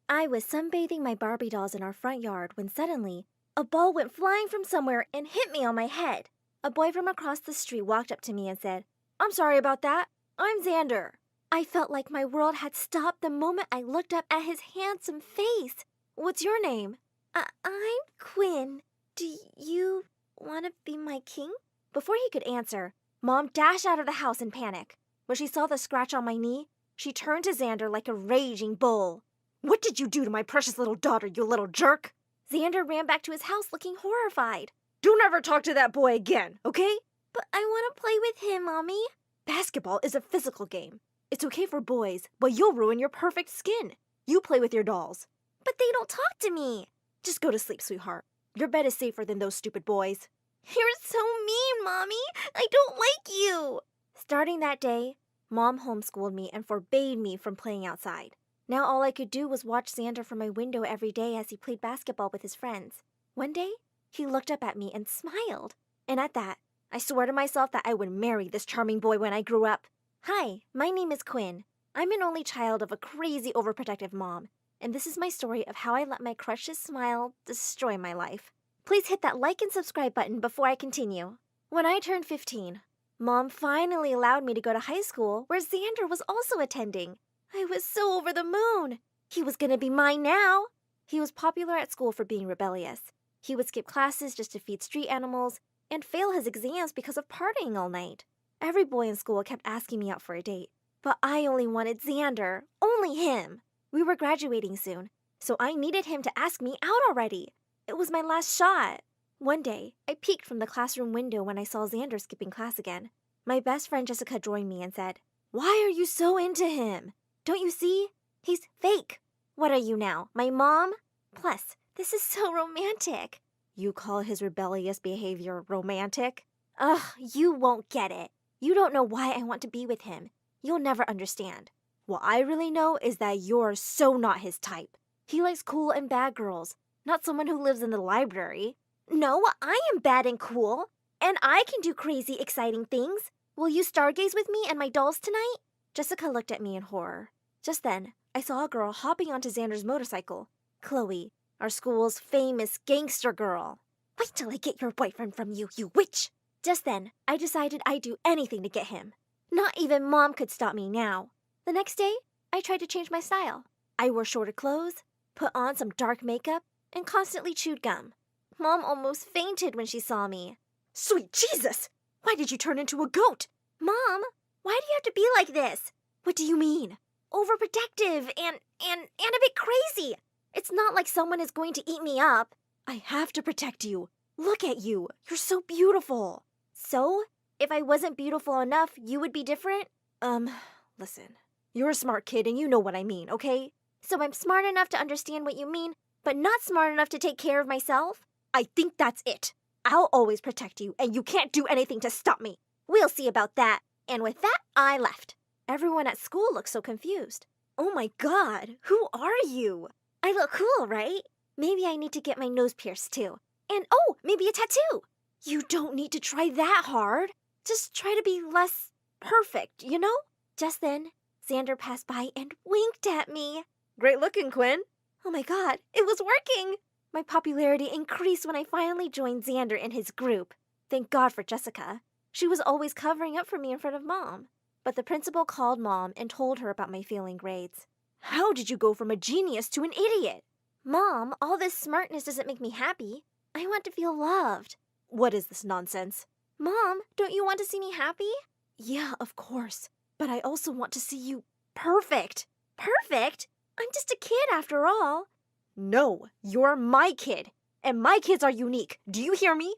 I was sunbathing my Barbie dolls in our front yard when suddenly a ball went flying from somewhere and hit me on my head. A boy from across the street walked up to me and said, "I'm sorry about that. I'm Xander." I felt like my world had stopped the moment I looked up at his handsome face. "What's your name?" I'm Quinn. Do you want to be my king?" Before he could answer, Mom dashed out of the house in panic. When she saw the scratch on my knee, she turned to Xander like a raging bull. "What did you do to my precious little daughter, you little jerk?" Xander ran back to his house looking horrified. "Don't ever talk to that boy again, okay?" "But I want to play with him, Mommy." "Basketball is a physical game. It's okay for boys, but you'll ruin your perfect skin. You play with your dolls." "But they don't talk to me." "Just go to sleep, sweetheart. Your bed is safer than those stupid boys." "You're so mean, Mommy. I don't like you." Starting that day, Mom homeschooled me and forbade me from playing outside. Now all I could do was watch Xander from my window every day as he played basketball with his friends. One day, he looked up at me and smiled. And at that, I swore to myself that I would marry this charming boy when I grew up. Hi, my name is Quinn. I'm an only child of a crazy overprotective mom. And this is my story of how I let my crush's smile destroy my life. Please hit that like and subscribe button before I continue. When I turned 15, Mom finally allowed me to go to high school where Xander was also attending. I was so over the moon. He was gonna be mine now. He was popular at school for being rebellious. He would skip classes just to feed street animals and fail his exams because of partying all night. Every boy in school kept asking me out for a date, but I only wanted Xander, only him. We were graduating soon, so I needed him to ask me out already. It was my last shot. One day, I peeked from the classroom window when I saw Xander skipping class again. My best friend Jessica joined me and said, "Why are you so into him? Don't you see? He's fake." "What are you now, my mom? Plus, this is so romantic." "You call his rebellious behavior romantic?" "Ugh, you won't get it. You don't know why I want to be with him. You'll never understand." "What I really know is that you're so not his type. He likes cool and bad girls, not someone who lives in the library." "No, I am bad and cool. And I can do crazy, exciting things. Will you stargaze with me and my dolls tonight?" Jessica looked at me in horror. Just then, I saw a girl hopping onto Xander's motorcycle. Chloe, our school's famous gangster girl. "Wait till I get your boyfriend from you, you witch!" Just then, I decided I'd do anything to get him. Not even Mom could stop me now. The next day, I tried to change my style. I wore shorter clothes, put on some dark makeup, and constantly chewed gum. Mom almost fainted when she saw me. "Sweet Jesus! Why did you turn into a goat?" "Mom, why do you have to be like this?" "What do you mean?" "Overprotective and a bit crazy. It's not like someone is going to eat me up." "I have to protect you. Look at you. You're so beautiful." "So? If I wasn't beautiful enough, you would be different?" Listen. You're a smart kid and you know what I mean, okay? "So I'm smart enough to understand what you mean, but not smart enough to take care of myself?" I think that's it. I'll always protect you and you can't do anything to stop me." "We'll see about that." And with that, I left. Everyone at school looked so confused. Oh my God, who are you? I look cool, right? Maybe I need to get my nose pierced too. And oh, maybe a tattoo. You don't need to try that hard. Just try to be less perfect, you know? Just then, Xander passed by and winked at me. "Great looking, Quinn." Oh my God, it was working! My popularity increased when I finally joined Xander in his group. Thank God for Jessica. She was always covering up for me in front of Mom. But the principal called Mom and told her about my failing grades. "How did you go from a genius to an idiot?" "Mom, all this smartness doesn't make me happy. I want to feel loved." "What is this nonsense?" "Mom, don't you want to see me happy?" "Yeah, of course. But I also want to see you perfect." "Perfect? I'm just a kid after all." "No, you're my kid. And my kids are unique. Do you hear me?"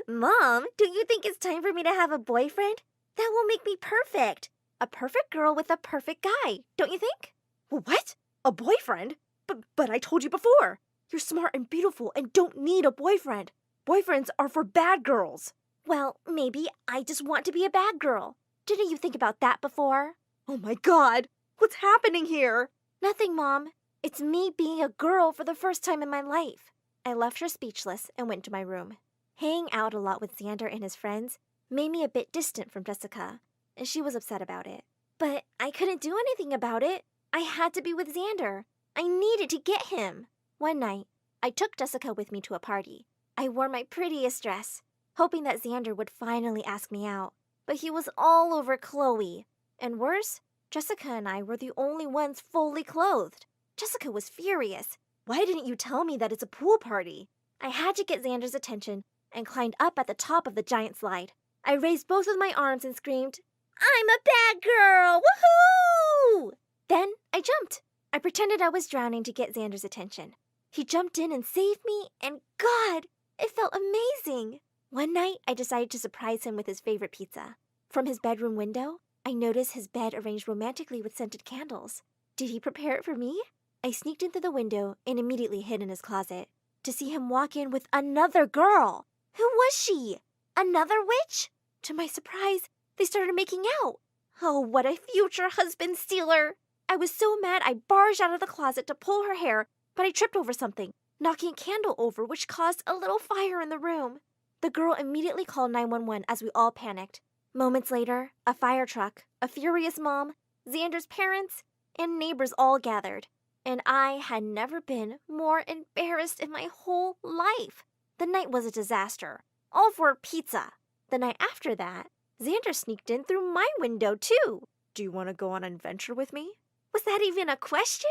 "Mom, don't you think it's time for me to have a boyfriend? That will make me perfect. A perfect girl with a perfect guy, don't you think?" "What? A boyfriend? But I told you before. You're smart and beautiful and don't need a boyfriend. Boyfriends are for bad girls." "Well, maybe I just want to be a bad girl. Didn't you think about that before?" Oh my God, what's happening here? "Nothing, Mom. It's me being a girl for the first time in my life." I left her speechless and went to my room. Hanging out a lot with Xander and his friends made me a bit distant from Jessica, and she was upset about it. But I couldn't do anything about it. I had to be with Xander. I needed to get him. One night, I took Jessica with me to a party. I wore my prettiest dress, hoping that Xander would finally ask me out. But he was all over Chloe. And worse, Jessica and I were the only ones fully clothed. Jessica was furious. Why didn't you tell me that it's a pool party? I had to get Xander's attention and climbed up at the top of the giant slide. I raised both of my arms and screamed, "I'm a bad girl! Woohoo!" Then I jumped. I pretended I was drowning to get Xander's attention. He jumped in and saved me, and God, it felt amazing. One night, I decided to surprise him with his favorite pizza. From his bedroom window, I noticed his bed arranged romantically with scented candles. Did he prepare it for me? I sneaked in through the window and immediately hid in his closet to see him walk in with another girl. Who was she? Another witch? To my surprise, they started making out. Oh, what a future husband stealer! I was so mad I barged out of the closet to pull her hair, but I tripped over something, knocking a candle over, which caused a little fire in the room. The girl immediately called 911 as we all panicked. Moments later, a fire truck, a furious mom, Xander's parents, and neighbors all gathered. And I had never been more embarrassed in my whole life. The night was a disaster, all for pizza. The night after that, Xander sneaked in through my window, too. Do you want to go on an adventure with me? Was that even a question?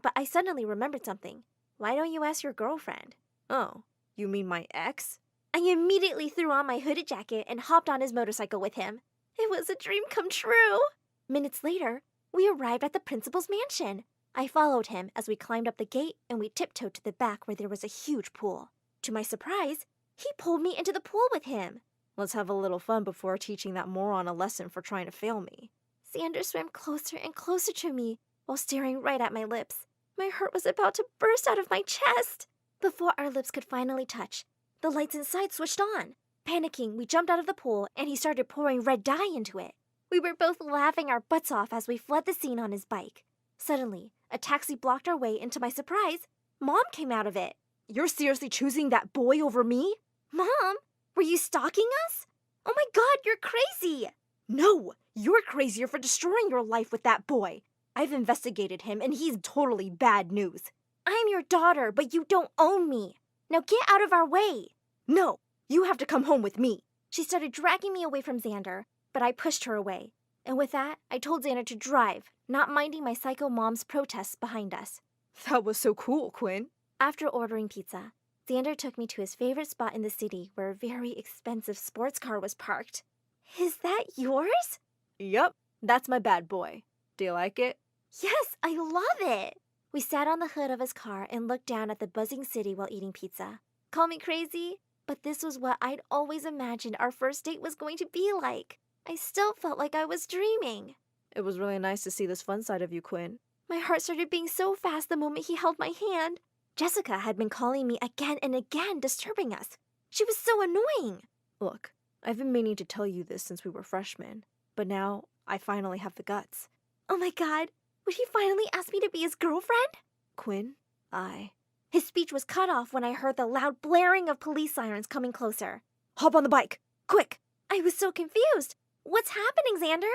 But I suddenly remembered something. Why don't you ask your girlfriend? Oh, you mean my ex? I immediately threw on my hooded jacket and hopped on his motorcycle with him. It was a dream come true. Minutes later, we arrived at the principal's mansion. I followed him as we climbed up the gate and we tiptoed to the back where there was a huge pool. To my surprise, he pulled me into the pool with him. Let's have a little fun before teaching that moron a lesson for trying to fail me. Xander swam closer and closer to me while staring right at my lips. My heart was about to burst out of my chest. Before our lips could finally touch, the lights inside switched on. Panicking, we jumped out of the pool and he started pouring red dye into it. We were both laughing our butts off as we fled the scene on his bike. Suddenly, a taxi blocked our way, and to my surprise, Mom came out of it. You're seriously choosing that boy over me? Mom, were you stalking us? Oh my God, you're crazy! No, you're crazier for destroying your life with that boy. I've investigated him, and he's totally bad news. I'm your daughter, but you don't own me. Now get out of our way. No, you have to come home with me. She started dragging me away from Xander, but I pushed her away. And with that, I told Xander to drive, not minding my psycho mom's protests behind us. That was so cool, Quinn. After ordering pizza, Xander took me to his favorite spot in the city where a very expensive sports car was parked. Is that yours? Yup, that's my bad boy. Do you like it? Yes, I love it. We sat on the hood of his car and looked down at the buzzing city while eating pizza. Call me crazy, but this was what I'd always imagined our first date was going to be like. I still felt like I was dreaming. It was really nice to see this fun side of you, Quinn. My heart started beating so fast the moment he held my hand. Jessica had been calling me again and again, disturbing us. She was so annoying. Look, I've been meaning to tell you this since we were freshmen, but now I finally have the guts. Oh my God, would he finally ask me to be his girlfriend? Quinn, His speech was cut off when I heard the loud blaring of police sirens coming closer. Hop on the bike, quick! I was so confused. What's happening, Xander?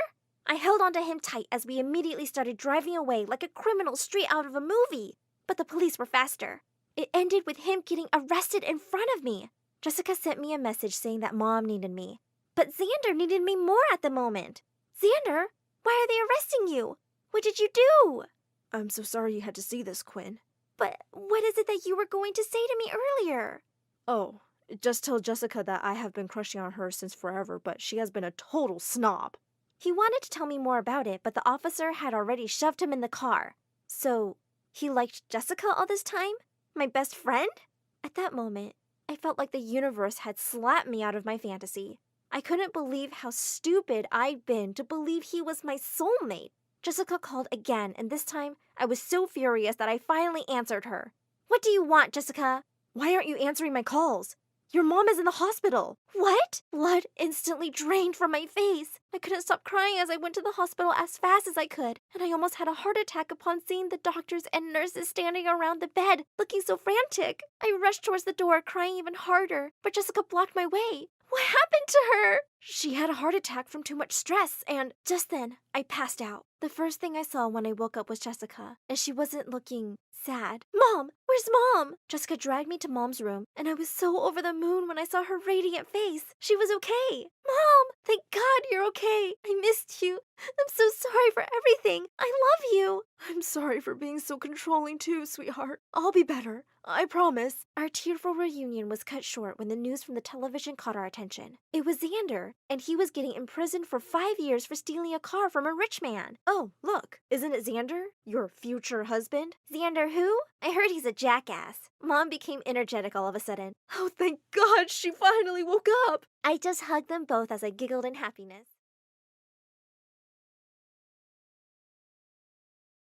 I held onto him tight as we immediately started driving away like a criminal straight out of a movie. But the police were faster. It ended with him getting arrested in front of me. Jessica sent me a message saying that Mom needed me. But Xander needed me more at the moment. Xander, why are they arresting you? What did you do? I'm so sorry you had to see this, Quinn. But what is it that you were going to say to me earlier? Oh, just tell Jessica that I have been crushing on her since forever, but she has been a total snob. He wanted to tell me more about it, but the officer had already shoved him in the car. So, he liked Jessica all this time? My best friend? At that moment, I felt like the universe had slapped me out of my fantasy. I couldn't believe how stupid I'd been to believe he was my soulmate. Jessica called again, and this time I was so furious that I finally answered her. What do you want, Jessica? Why aren't you answering my calls? Your mom is in the hospital. What? Blood instantly drained from my face. I couldn't stop crying as I went to the hospital as fast as I could, and I almost had a heart attack upon seeing the doctors and nurses standing around the bed, looking so frantic. I rushed towards the door, crying even harder, but Jessica blocked my way. What happened to her? She had a heart attack from too much stress, and just then, I passed out. The first thing I saw when I woke up was Jessica, and she wasn't looking sad. Mom! Where's Mom? Jessica dragged me to Mom's room, and I was so over the moon when I saw her radiant face. She was okay. Mom! Thank God you're okay. I missed you. I'm so sorry for everything. I love you. I'm sorry for being so controlling too, sweetheart. I'll be better. I promise. Our tearful reunion was cut short when the news from the television caught our attention. It was Xander, and he was getting imprisoned for 5 years for stealing a car from a rich man. Oh, look. Isn't it Xander? Your future husband? Xander who? I heard he's a jackass. Mom became energetic all of a sudden. Oh, thank God she finally woke up. I just hugged them both as I giggled in happiness.